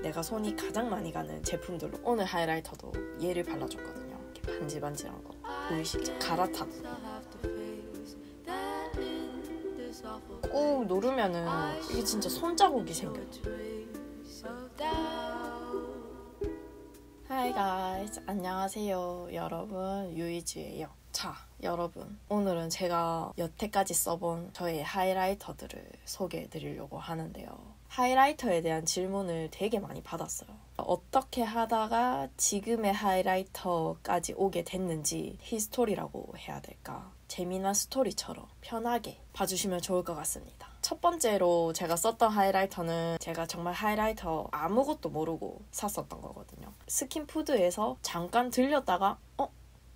내가 손이 가장 많이 가는 제품들로 오늘 하이라이터도 얘를 발라줬거든요. 이렇게 반질반질한 거 보이시죠? 갈아탄. 꾹 누르면은 이게 진짜 손자국이 생겨요. Hi guys, 안녕하세요 여러분, 유이즈예요. 자, 여러분, 오늘은 제가 여태까지 써본 저의 하이라이터들을 소개해드리려고 하는데요. 하이라이터에 대한 질문을 되게 많이 받았어요. 어떻게 하다가 지금의 하이라이터까지 오게 됐는지 히스토리라고 해야 될까? 재미난 스토리처럼 편하게 봐주시면 좋을 것 같습니다. 첫 번째로 제가 썼던 하이라이터는 제가 정말 하이라이터 아무것도 모르고 샀었던 거거든요. 스킨푸드에서 잠깐 들렸다가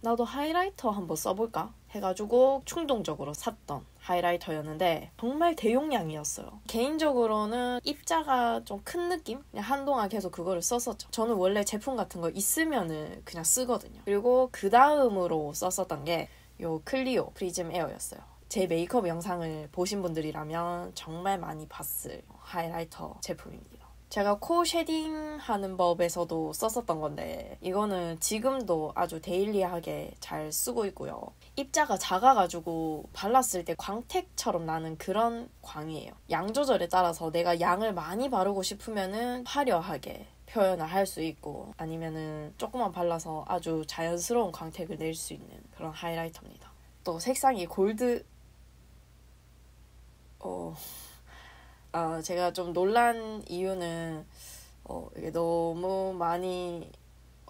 나도 하이라이터 한번 써볼까? 해가지고 충동적으로 샀던 하이라이터였는데 정말 대용량이었어요. 개인적으로는 입자가 좀 큰 느낌? 그냥 한동안 계속 그거를 썼었죠. 저는 원래 제품 같은 거 있으면은 그냥 쓰거든요. 그리고 그 다음으로 썼었던 게 요 클리오 프리즘 에어였어요. 제 메이크업 영상을 보신 분들이라면 정말 많이 봤을 하이라이터 제품입니다. 제가 코 쉐딩하는 법에서도 썼었던 건데 이거는 지금도 아주 데일리하게 잘 쓰고 있고요. 입자가 작아가지고 발랐을 때 광택처럼 나는 그런 광이에요. 양 조절에 따라서 내가 양을 많이 바르고 싶으면은 화려하게 표현을 할 수 있고 아니면은 조금만 발라서 아주 자연스러운 광택을 낼 수 있는 그런 하이라이터입니다. 또 색상이 골드 제가 좀 놀란 이유는 이게 너무 많이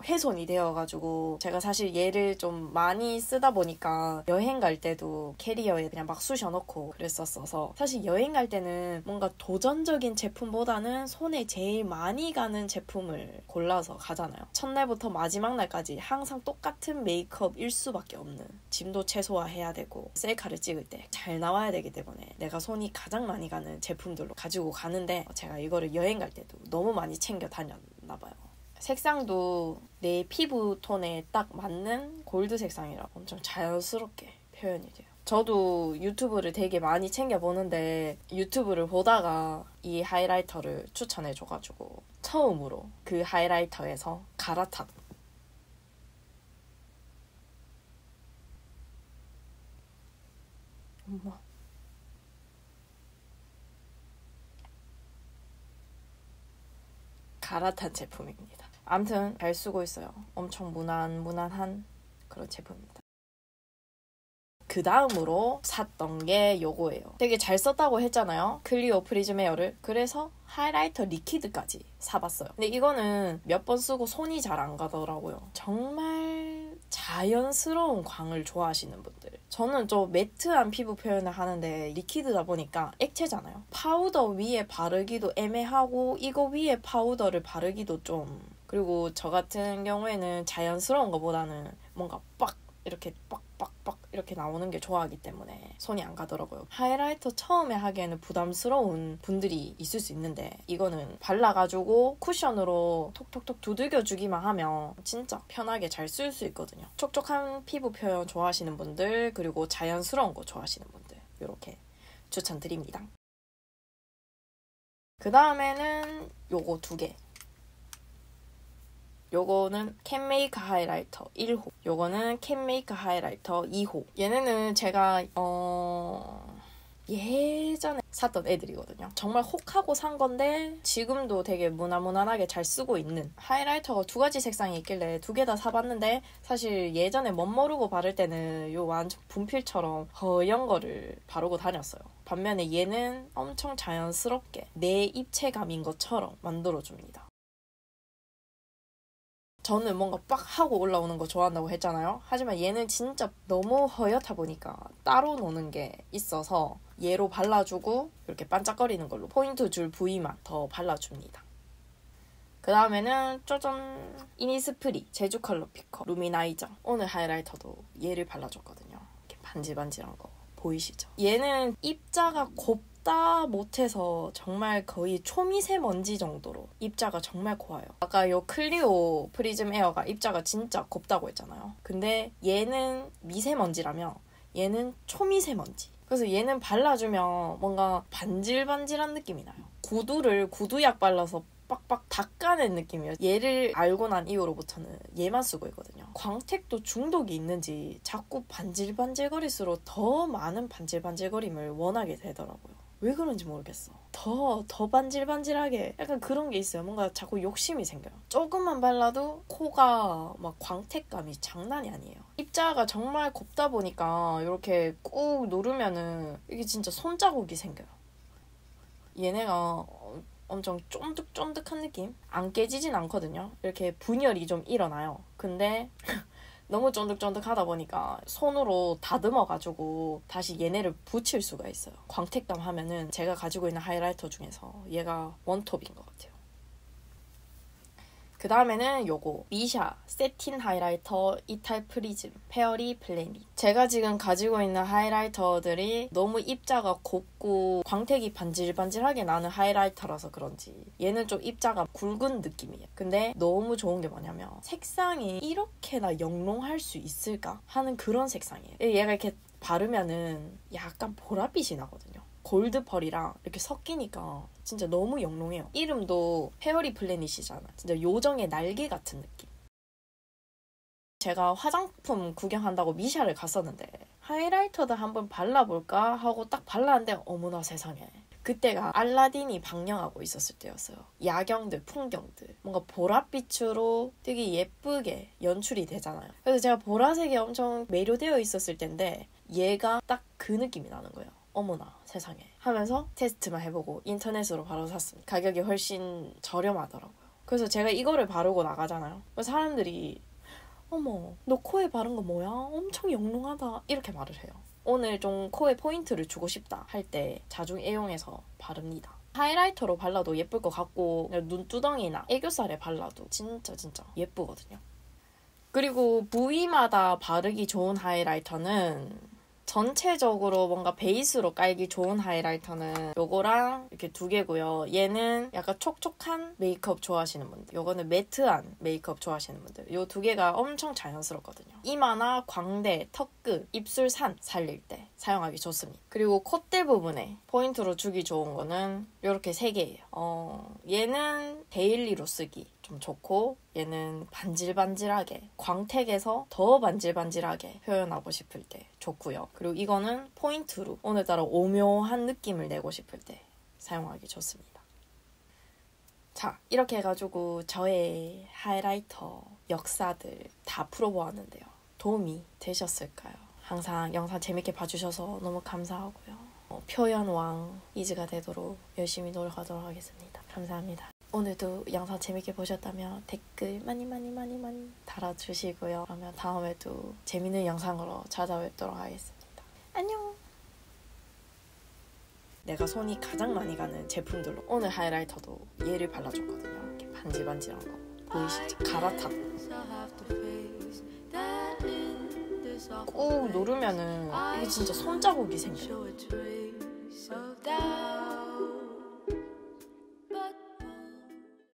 훼손이 되어가지고 제가 사실 얘를 좀 많이 쓰다 보니까 여행 갈 때도 캐리어에 그냥 막 쑤셔넣고 그랬었어서 사실 여행 갈 때는 뭔가 도전적인 제품보다는 손에 제일 많이 가는 제품을 골라서 가잖아요. 첫날부터 마지막 날까지 항상 똑같은 메이크업일 수밖에 없는, 짐도 최소화해야 되고 셀카를 찍을 때 잘 나와야 되기 때문에 내가 손이 가장 많이 가는 제품들로 가지고 가는데 제가 이거를 여행 갈 때도 너무 많이 챙겨 다녔나 봐요. 색상도 내 피부 톤에 딱 맞는 골드 색상이라 엄청 자연스럽게 표현이 돼요. 저도 유튜브를 되게 많이 챙겨보는데 유튜브를 보다가 이 하이라이터를 추천해줘가지고 처음으로 그 하이라이터에서 갈아탄 갈아탄 제품입니다. 아무튼 잘 쓰고 있어요. 엄청 무난한 그런 제품입니다. 그 다음으로 샀던 게 요거예요. 되게 잘 썼다고 했잖아요. 클리오 프리즘 에어를. 그래서 하이라이터 리퀴드까지 사봤어요. 근데 이거는 몇 번 쓰고 손이 잘 안 가더라고요. 정말 자연스러운 광을 좋아하시는 분들. 저는 좀 매트한 피부 표현을 하는데 리퀴드다 보니까 액체잖아요. 파우더 위에 바르기도 애매하고 이거 위에 파우더를 바르기도 좀, 그리고 저 같은 경우에는 자연스러운 것보다는 뭔가 빡 이렇게 빡빡빡 이렇게 나오는 게 좋아하기 때문에 손이 안 가더라고요. 하이라이터 처음에 하기에는 부담스러운 분들이 있을 수 있는데 이거는 발라가지고 쿠션으로 톡톡톡 두들겨주기만 하면 진짜 편하게 잘 쓸 수 있거든요. 촉촉한 피부 표현 좋아하시는 분들, 그리고 자연스러운 거 좋아하시는 분들 이렇게 추천드립니다. 그 다음에는 요거 2개. 요거는 캔메이크 하이라이터 1호, 요거는 캔메이크 하이라이터 2호. 얘네는 제가 예전에 샀던 애들이거든요. 정말 혹하고 산 건데 지금도 되게 무난하게 잘 쓰고 있는 하이라이터가 2가지 색상이 있길래 2개 다 사봤는데 사실 예전에 멋모르고 바를 때는 요 완전 분필처럼 허연 거를 바르고 다녔어요. 반면에 얘는 엄청 자연스럽게 내 입체감인 것처럼 만들어줍니다. 저는 뭔가 빡 하고 올라오는 거 좋아한다고 했잖아요. 하지만 얘는 진짜 너무 허옇다 보니까 따로 노는 게 있어서 얘로 발라주고 이렇게 반짝거리는 걸로 포인트 줄 부위만 더 발라줍니다. 그 다음에는 짜잔! 이니스프리 제주 컬러 피커 루미나이저. 오늘 하이라이터도 얘를 발라줬거든요. 이렇게 반질반질한 거 보이시죠? 얘는 입자가 곱다 못해서 정말 거의 초미세먼지 정도로 입자가 정말 고와요. 아까 요 클리오 프리즘 에어가 입자가 진짜 곱다고 했잖아요. 근데 얘는 미세먼지라면 얘는 초미세먼지. 그래서 얘는 발라주면 뭔가 반질반질한 느낌이 나요. 구두를 구두약 발라서 빡빡 닦아낸 느낌이에요. 얘를 알고 난 이후로부터는 얘만 쓰고 있거든요. 광택도 중독이 있는지 자꾸 반질반질거릴수록 더 많은 반질반질거림을 원하게 되더라고요. 왜 그런지 모르겠어. 더 반질반질하게 약간 그런 게 있어요. 뭔가 자꾸 욕심이 생겨요. 조금만 발라도 코가 막 광택감이 장난이 아니에요. 입자가 정말 곱다 보니까 이렇게 꾹 누르면은 이게 진짜 손자국이 생겨요. 얘네가 엄청 쫀득쫀득한 느낌? 안 깨지진 않거든요. 이렇게 분열이 좀 일어나요. 근데 너무 쫀득쫀득하다 보니까 손으로 다듬어가지고 다시 얘네를 붙일 수가 있어요. 광택감 하면은 제가 가지고 있는 하이라이터 중에서 얘가 원톱인 것 같아요. 그 다음에는 요거 미샤 세틴 하이라이터 이탈 프리즘 페어리 플래닛. 제가 지금 가지고 있는 하이라이터들이 너무 입자가 곱고 광택이 반질반질하게 나는 하이라이터라서 그런지 얘는 좀 입자가 굵은 느낌이에요. 근데 너무 좋은 게 뭐냐면 색상이 이렇게나 영롱할 수 있을까 하는 그런 색상이에요. 얘가 이렇게 바르면은 약간 보랏빛이 나거든요. 골드 펄이랑 이렇게 섞이니까 진짜 너무 영롱해요. 이름도 페어리 플래닛이잖아. 진짜 요정의 날개 같은 느낌. 제가 화장품 구경한다고 미샤를 갔었는데 하이라이터도 한번 발라볼까 하고 딱 발랐는데 어머나 세상에. 그때가 알라딘이 방영하고 있었을 때였어요. 야경들, 풍경들. 뭔가 보랏빛으로 되게 예쁘게 연출이 되잖아요. 그래서 제가 보라색에 엄청 매료되어 있었을 텐데 얘가 딱 그 느낌이 나는 거예요. 어머나 세상에 하면서 테스트만 해보고 인터넷으로 바로 샀습니다. 가격이 훨씬 저렴하더라고요. 그래서 제가 이거를 바르고 나가잖아요. 사람들이 어머 너 코에 바른 거 뭐야? 엄청 영롱하다 이렇게 말을 해요. 오늘 좀 코에 포인트를 주고 싶다 할 때 자주 애용해서 바릅니다. 하이라이터로 발라도 예쁠 것 같고 눈두덩이나 애교살에 발라도 진짜 예쁘거든요. 그리고 부위마다 바르기 좋은 하이라이터는 전체적으로 뭔가 베이스로 깔기 좋은 하이라이터는 요거랑 이렇게 두 개고요. 얘는 약간 촉촉한 메이크업 좋아하시는 분들, 요거는 매트한 메이크업 좋아하시는 분들, 요 두 개가 엄청 자연스럽거든요. 이마나 광대, 턱끝, 입술 산 살릴 때 사용하기 좋습니다. 그리고 콧대 부분에 포인트로 주기 좋은 거는 요렇게 세 개예요. 얘는 데일리로 쓰기 좀 좋고 얘는 반질반질하게 광택에서 더 반질반질하게 표현하고 싶을 때 좋고요. 그리고 이거는 포인트로 오늘따라 오묘한 느낌을 내고 싶을 때 사용하기 좋습니다. 자, 이렇게 해가지고 저의 하이라이터 역사들 다 풀어보았는데요. 도움이 되셨을까요? 항상 영상 재밌게 봐주셔서 너무 감사하고요. 표현왕 이즈가 되도록 열심히 노력하도록 하겠습니다. 감사합니다. 오늘도 영상 재밌게 보셨다면 댓글 많이 달아주시고요. 그러면 다음에도 재밌는 영상으로 찾아뵙도록 하겠습니다. 안녕! 내가 손이 가장 많이 가는 제품들로 오늘 하이라이터도 얘를 발라줬거든요. 이렇게 반질반질한 거 보이시죠? 갈아타고 꾹 누르면은 이게 진짜 손자국이 생겨요.